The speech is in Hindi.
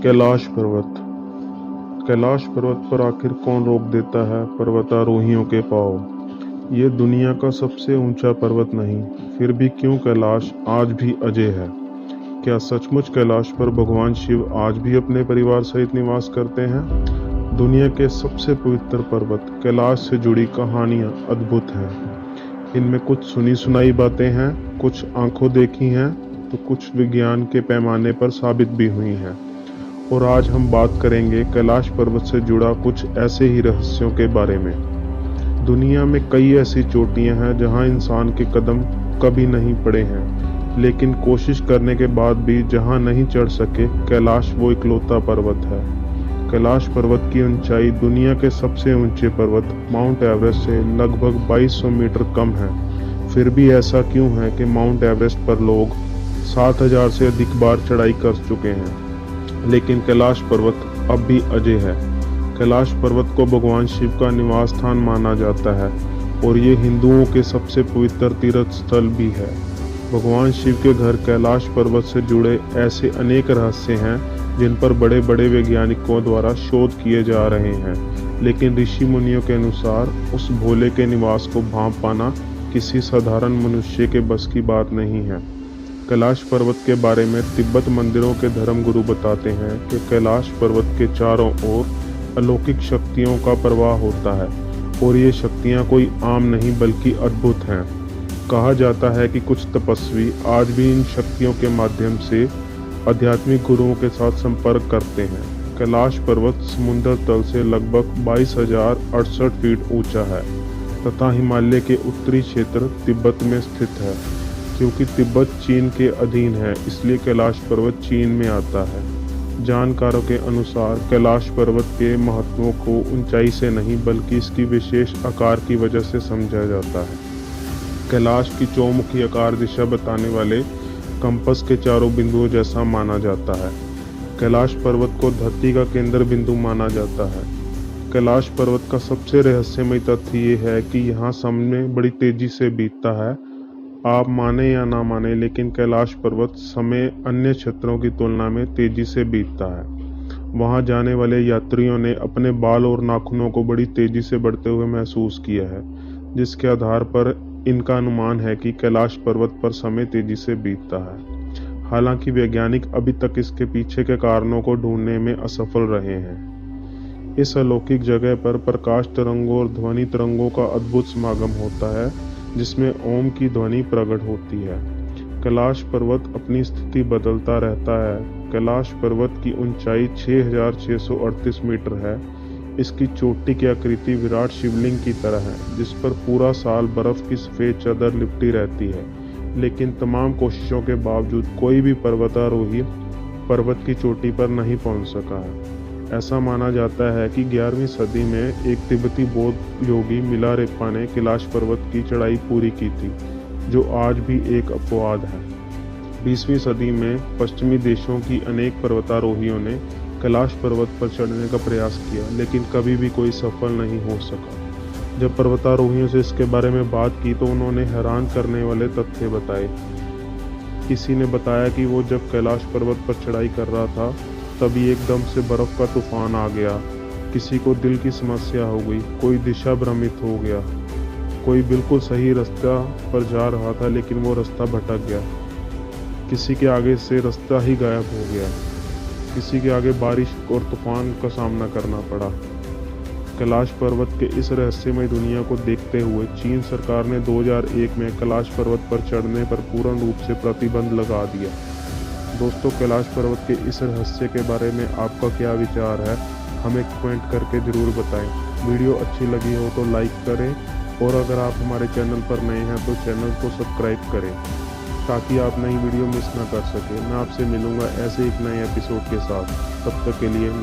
कैलाश पर्वत। कैलाश पर्वत पर आखिर कौन रोक देता है पर्वतारोहियों के पाँव। ये दुनिया का सबसे ऊंचा पर्वत नहीं, फिर भी क्यों कैलाश आज भी अजय है। क्या सचमुच कैलाश पर भगवान शिव आज भी अपने परिवार सहित निवास करते हैं। दुनिया के सबसे पवित्र पर्वत कैलाश से जुड़ी कहानियां अद्भुत हैं। इनमें कुछ सुनी सुनाई बातें हैं, कुछ आंखों देखी हैं, तो कुछ विज्ञान के पैमाने पर साबित भी हुई हैं। और आज हम बात करेंगे कैलाश पर्वत से जुड़ा कुछ ऐसे ही रहस्यों के बारे में। दुनिया में कई ऐसी चोटियां हैं जहां इंसान के कदम कभी नहीं पड़े हैं, लेकिन कोशिश करने के बाद भी जहां नहीं चढ़ सके, कैलाश वो इकलौता पर्वत है। कैलाश पर्वत की ऊंचाई दुनिया के सबसे ऊंचे पर्वत माउंट एवरेस्ट से लगभग 2200 मीटर कम है। फिर भी ऐसा क्यों है कि माउंट एवरेस्ट पर लोग 7000 से अधिक बार चढ़ाई कर चुके हैं, लेकिन कैलाश पर्वत अब भी अजय है। कैलाश पर्वत को भगवान शिव का निवास स्थान माना जाता है और ये हिंदुओं के सबसे पवित्र तीर्थ स्थल भी है। भगवान शिव के घर कैलाश पर्वत से जुड़े ऐसे अनेक रहस्य हैं जिन पर बड़े बड़े वैज्ञानिकों द्वारा शोध किए जा रहे हैं, लेकिन ऋषि मुनियों के अनुसार उस भोले के निवास को भांप पाना किसी साधारण मनुष्य के बस की बात नहीं है। कैलाश पर्वत के बारे में तिब्बत मंदिरों के धर्मगुरु बताते हैं कि कैलाश पर्वत के चारों ओर अलौकिक शक्तियों का प्रवाह होता है और ये शक्तियां कोई आम नहीं बल्कि अद्भुत हैं। कहा जाता है कि कुछ तपस्वी आज भी इन शक्तियों के माध्यम से आध्यात्मिक गुरुओं के साथ संपर्क करते हैं। कैलाश पर्वत समुद्र तल से लगभग 22,068 फीट ऊंचा है तथा हिमालय के उत्तरी क्षेत्र तिब्बत में स्थित है। क्योंकि तिब्बत चीन के अधीन है, इसलिए कैलाश पर्वत चीन में आता है। जानकारों के अनुसार कैलाश पर्वत के महत्व को ऊंचाई से नहीं बल्कि इसकी विशेष आकार की वजह से समझा जाता है। कैलाश की चौमुखी आकार दिशा बताने वाले कंपास के चारों बिंदुओं जैसा माना जाता है। कैलाश पर्वत को धरती का केंद्र बिंदु माना जाता है। कैलाश पर्वत का सबसे रहस्यमय तथ्य ये है कि यहाँ समय बड़ी तेजी से बीतता है। आप माने या ना माने, लेकिन कैलाश पर्वत समय अन्य क्षेत्रों की तुलना में तेजी से बीतता है। वहां जाने वाले यात्रियों ने अपने बाल और नाखूनों को बड़ी तेजी से बढ़ते हुए महसूस किया है, जिसके आधार पर इनका अनुमान है कि कैलाश पर्वत पर समय तेजी से बीतता है। हालांकि वैज्ञानिक अभी तक इसके पीछे के कारणों को ढूंढने में असफल रहे हैं। इस अलौकिक जगह पर प्रकाश तरंगों और ध्वनि तरंगों का अद्भुत समागम होता है, जिसमें ओम की ध्वनि प्रकट होती है। कैलाश पर्वत अपनी स्थिति बदलता रहता है। कैलाश पर्वत की ऊंचाई 6,638 मीटर है। इसकी चोटी की आकृति विराट शिवलिंग की तरह है, जिस पर पूरा साल बर्फ की सफेद चादर लिपटी रहती है। लेकिन तमाम कोशिशों के बावजूद कोई भी पर्वतारोही पर्वत की चोटी पर नहीं पहुंच सका है। ऐसा माना जाता है कि 11वीं सदी में एक तिब्बती बौद्ध योगी मिलारेप्पा ने कैलाश पर्वत की चढ़ाई पूरी की थी, जो आज भी एक अपवाद है। 20वीं सदी में पश्चिमी देशों की अनेक पर्वतारोहियों ने कैलाश पर्वत पर चढ़ने का प्रयास किया, लेकिन कभी भी कोई सफल नहीं हो सका। जब पर्वतारोहियों से इसके बारे में बात की तो उन्होंने हैरान करने वाले तथ्य बताए। किसी ने बताया कि वो जब कैलाश पर्वत पर चढ़ाई कर रहा था, तभी एकदम से बर्फ का तूफान आ गया। किसी को दिल की समस्या हो गई, कोई दिशा भ्रमित हो गया, कोई बिल्कुल सही रास्ता पर जा रहा था लेकिन वो रास्ता भटक गया। किसी के आगे से रास्ता ही गायब हो गया। किसी के आगे बारिश और तूफान का सामना करना पड़ा। कैलाश पर्वत के इस रहस्यमय दुनिया को देखते हुए चीन सरकार ने 2001 में कैलाश पर्वत पर चढ़ने पर पूर्ण रूप से प्रतिबंध लगा दिया। दोस्तों, कैलाश पर्वत के इस रहस्य के बारे में आपका क्या विचार है, हमें कमेंट करके ज़रूर बताएं। वीडियो अच्छी लगी हो तो लाइक करें और अगर आप हमारे चैनल पर नए हैं तो चैनल को सब्सक्राइब करें ताकि आप नई वीडियो मिस ना कर सकें। मैं आपसे मिलूंगा ऐसे एक नए एपिसोड के साथ। तब तक के लिए